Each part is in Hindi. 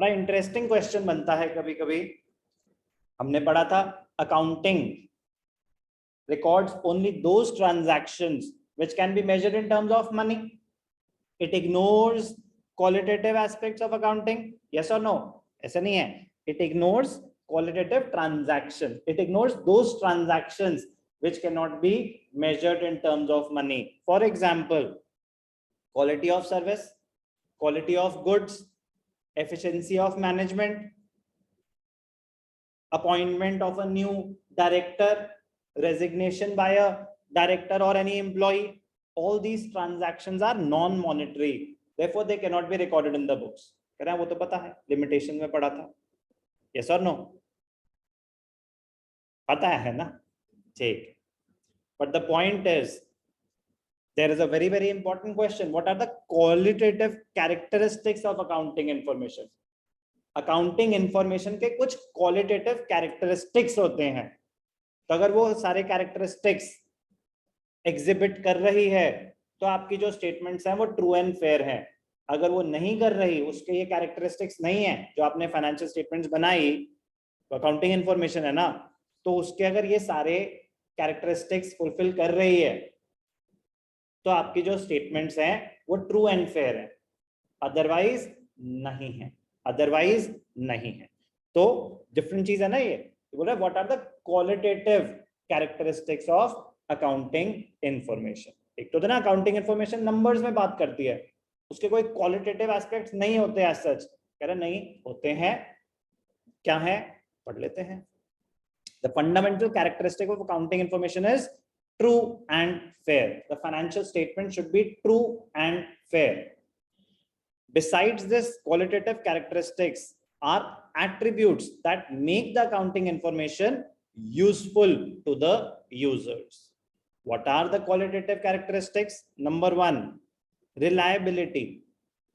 बड़ा इंटरेस्टिंग क्वेश्चन बनता है कभी कभी। हमने पढ़ा था accounting records only those transactions which can be measured in terms of money. It ignores qualitative aspects of accounting. Yes or no? ऐसा नहीं है. It ignores qualitative transaction. It ignores those transactions which cannot be measured in terms of money. For example, quality of service, quality of goods, efficiency of management, appointment of a new director, resignation by a director or any employee. All these transactions are non-monetary, therefore they cannot be recorded in the books. कह रहे हैं वो तो पता है, लिमिटेशन में पढ़ा था. Yes or no? पता है ना? ठीक. But the point is, there is a very very important question. What are the qualitative characteristics of accounting information? Accounting information के कुछ क्वालिटेटिव कैरेक्टरिस्टिक्स होते हैं. तो अगर वो सारे कैरेक्टरिस्टिक्स एग्जिबिट कर रही है तो आपकी जो स्टेटमेंट्स हैं वो ट्रू एंड फेयर हैं. अगर वो नहीं कर रही, उसके ये कैरेक्टरिस्टिक्स नहीं है जो आपने फाइनेंशियल स्टेटमेंट्स बनाई, तो अकाउंटिंग इंफॉर्मेशन है ना, तो उसके अगर ये सारे कैरेक्टरिस्टिक्स फुलफिल कर रही है तो आपकी जो स्टेटमेंट्स हैं वो ट्रू एंड फेयर है. अदरवाइज नहीं है. अदरवाइज नहीं है. तो डिफरेंट चीज है ना ये. बोल रहा है what are the qualitative characteristics of accounting information. एक तो ना अकाउंटिंग इंफॉर्मेशन नंबर्स में बात करती है, उसके कोई क्वालिटेटिव एस्पेक्ट्स नहीं होते एज सच. कह रहे नहीं होते हैं. क्या है? पढ़ लेते हैं. The fundamental characteristic of accounting information is true and fair. The financial statement should be true and fair. Besides this, qualitative characteristics are attributes that make the accounting information useful to the users. What are the qualitative characteristics? Number one, reliability.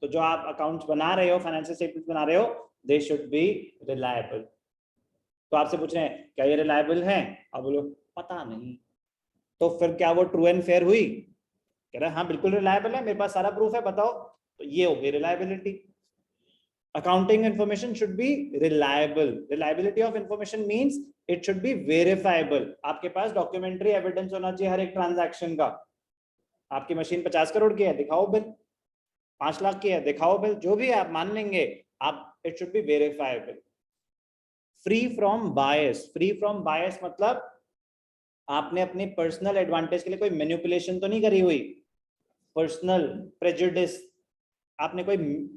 तो जो आप अकाउंट्स बना रहे हो, फाइनेंशियल स्टेटमेंट्स बना रहे हो, they should be reliable. तो आपसे पूछ रहे हैं क्या ये रिलायबल है? आप बोलो पता नहीं. तो फिर क्या वो ट्रू एंड फेयर हुई? कह रहे हैं हाँ बिल्कुल रिलायबल है, मेरे पास सारा प्रूफ है, बताओ. तो ये हो गई reliability. Accounting information should be reliable. Reliability of information means it should be verifiable. आपके पास डॉक्यूमेंट्री एविडेंस होना चाहिए हर एक ट्रांजैक्शन का. आपकी मशीन 50 करोड़ की है, दिखाओ बिल. 5 लाख की है, दिखाओ बिल. जो भी आप मान लेंगे आप, it should be verifiable. Free from bias. Free from bias मतलब आपने अपने पर्सनल एडवांटेज के लिए कोई मैनिपुलेशन तो नहीं करी हुई, पर्सनल प्रेजुडिस. आपने कोई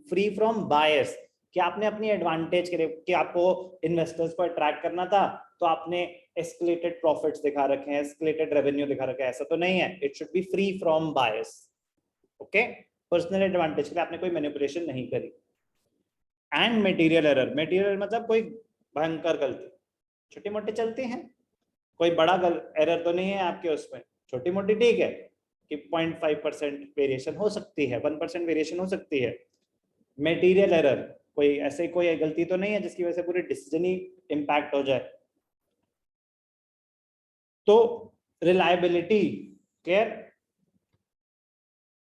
फ्री फ्रॉम बायस कि आपने अपनी एडवांटेज के लिए, कि आपको इन्वेस्टर्स को अट्रैक्ट करना था तो आपने एस्केलेटेड प्रॉफिट्स दिखा रखे हैं, एस्केलेटेड रेवेन्यू दिखा रखा है. ऐसा तो नहीं है. It should B free from bias. Okay. Personal advantage के लिए आपने कोई मैनिपुलेशन नहीं करी. And material error. मटेरियल मतलब कोई भयंकर गलती. छोटी मोटी चलती हैं, कोई बड़ा एरर तो नहीं है आपके उसमें. छोटी मोटी ठीक है कि 0.5% वेरिएशन हो सकती है, 1% वेरिएशन हो सकती है. मटेरियल एरर कोई ऐसे कोई गलती तो नहीं है जिसकी वजह से पूरी डिसीजन ही इंपैक्ट हो जाए. तो reliability, care,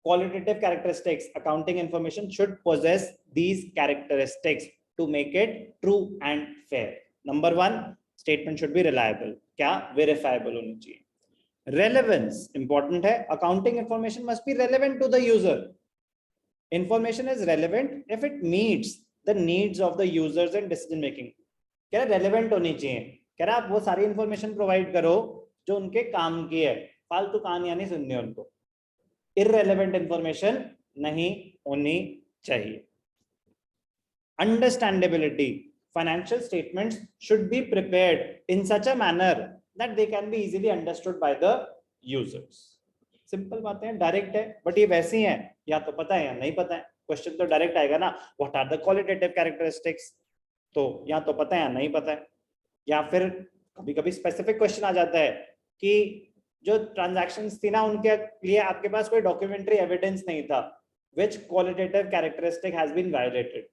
qualitative characteristics, accounting information should possess these characteristics to make it true and fair. Number one, statement should be reliable. क्या? Verifiable होनी चाहिए. Relevance important है. Accounting information must be relevant to the user. Information is relevant if it meets the needs of the users and decision making. कह रहा relevant होनी चाहिए. कह रहा आप वो सारी information provide करो जो उनके काम की है. फालतू कहानियां नहीं सुननी उनको. Irrelevant information नहीं होनी चाहिए. Understandability. Financial statements should be prepared in such a manner that they can be easily understood by the users. Simple बातें हैं, डायरेक्ट है, बट ये वैसी हैं, या तो पता है या नहीं पता है. क्वेश्चन तो डायरेक्ट आएगा ना, what are the qualitative characteristics. तो या तो पता है या नहीं पता है. या फिर कभी कभी स्पेसिफिक क्वेश्चन आ जाता है कि जो ट्रांजैक्शंस थी ना उनके लिए आपके पास कोई डॉक्यूमेंट्री एविडेंस नहीं था. Which qualitative characteristic has been violated.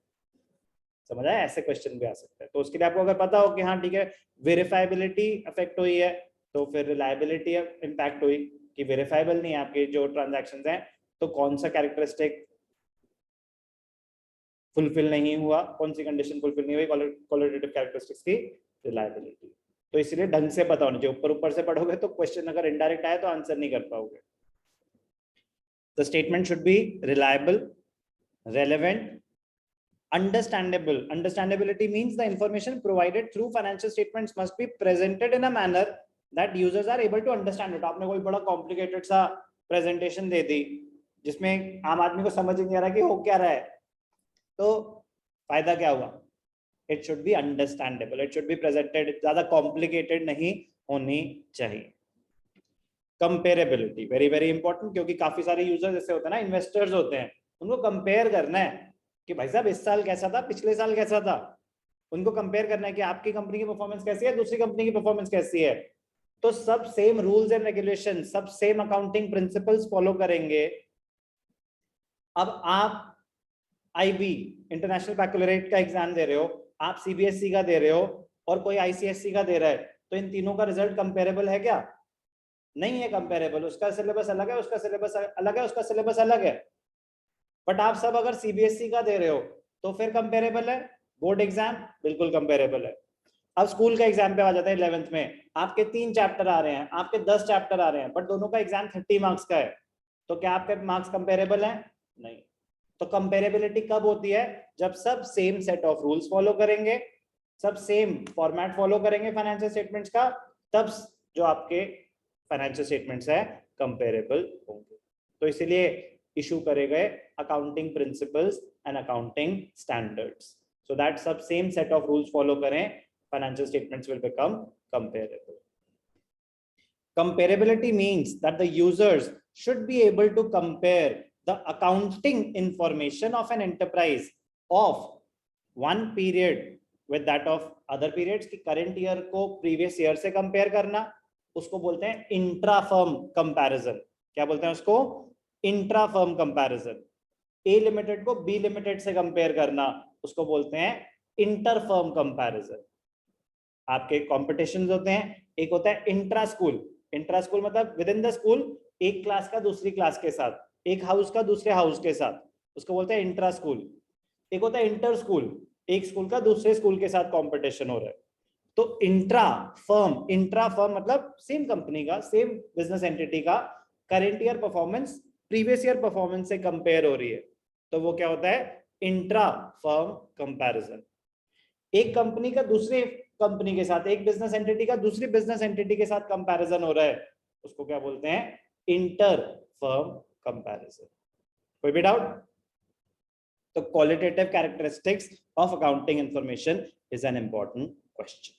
समझ आया? ऐसे क्वेश्चन भी आ सकते हैं. तो उसके लिए आपको अगर पता हो कि हाँ ठीक है वेरीफाइबिलिटी अफेक्ट हुई है, तो फिर रिलायबिलिटी इंपैक्ट हुई कि वेरीफाइबल नहीं है आपके जो ट्रांजैक्शंस हैं, तो कौन सा कैरेक्टरिस्टिक फुलफिल नहीं हुआ, कौन सी कंडीशन फुलफिल नहीं हुई, क्वालिटेटिव कैरेक्टरिस्टिक्स की रिलायबिलिटी। तो इसलिए ढंग से पता होना चाहिए, ऊपर ऊपर से पढ़ोगे तो क्वेश्चन अगर इनडायरेक्ट आए तो आंसर नहीं कर पाओगे। The statement should be reliable, relevant, understandable. Understandability means the information provided through financial statements must be presented in a manner that users are able to understand it. आपने कोई बड़ा complicated सा presentation दे दी जिसमें आम आदमी को समझ नहीं आ रहा कि हो क्या रहा है, तो फायदा क्या हुआ? It should be understandable. It should be presented, ज़्यादा complicated नहीं होनी चाहिए। Comparability very very important, क्योंकि काफी सारे यूजर्स ऐसे होते हैं ना, इन्वेस्टर्स होते हैं, उनको कंपेयर करना है कि भाई साहब इस साल कैसा था, पिछले साल कैसा था। उनको कंपेयर करना है कि आपकी कंपनी की परफॉर्मेंस कैसी है, दूसरी कंपनी की परफॉर्मेंस कैसी है। तो सब सेम रूल्स एंड रेगुलेशन, सब सेम अकाउंटिंग प्रिंसिपल्स फॉलो करेंगे। अब आप आईबी इंटरनेशनल बैकलॉरेट का एग्जाम दे रहे हो, आप सीबीएसई का दे रहे हो और कोई आईसीएसई का दे रहा है, तो इन तीनों का रिजल्ट कंपेरेबल है क्या? नहीं है कंपेरेबल। उसका सिलेबस अलग है, उसका सिलेबस अलग है, उसका सिलेबस अलग है। बट आप सब अगर सीबीएसई का दे रहे हो तो फिर कंपेरेबल है। बोर्ड एग्जाम बिल्कुल कंपेरेबल है। अब स्कूल का एग्जाम पे आ जाते हैं 11th में, आपके 3 चैप्टर आ रहे हैं, आपके 10 चैप्टर आ रहे हैं, बट दोनों का एग्जाम 30 मार्क्स का है, तो क्या आपके मार्क्स कंपेरेबल हैं? नहीं। तो कंपेरेबिलिटी कब होती है? जब सब same set of rules follow करेंगे, सब सेम फॉर्मेट फॉलो करेंगे फाइनेंशियल स्टेटमेंट्स का, तब जो आपके फाइनेंशियल स्टेटमेंट्स है कंपेरेबल होंगे। तो इसलिए इशू करे गए accounting principles and accounting standards, so that सब same set of rules follow करें, financial statements will become comparable. Comparability means that the users should be able to compare the accounting information of an enterprise of one period with that of other periods, कि current year को previous year से compare करना, उसको बोलते हैं इंट्रा फर्म कंपैरिजन। क्या बोलते हैं उसको? Intra firm comparison. A limited को बी लिमिटेड से कंपेयर करना, उसको बोलते हैं इंटर फर्म कंपैरिजन। आपके कॉम्पिटिशन्स होते हैं, एक होता है इंट्रा स्कूल। इंट्रा स्कूल मतलब विद इन द स्कूल, एक क्लास का दूसरी क्लास के साथ, एक हाउस का दूसरे हाउस के साथ, उसको बोलते हैं इंट्रा स्कूल। एक होता है इंटर स्कूल, एक स्कूल का दूसरे स्कूल के साथ कंपटीशन हो रहा है। तो इंट्रा फर्म मतलब सेम कंपनी का, सेम बिजनेस एंटिटी का current year performance previous year performance से कंपेयर हो रही है, तो वो क्या होता है? Intra firm comparison. एक कंपनी का दूसरे कंपनी के साथ, एक बिजनेस एंटिटी का दूसरी बिजनेस एंटिटी के साथ कंपैरिजन हो रहा है, उसको क्या बोलते हैं? Inter firm comparison. कोई भी डाउट? तो qualitative characteristics of accounting information is an important question.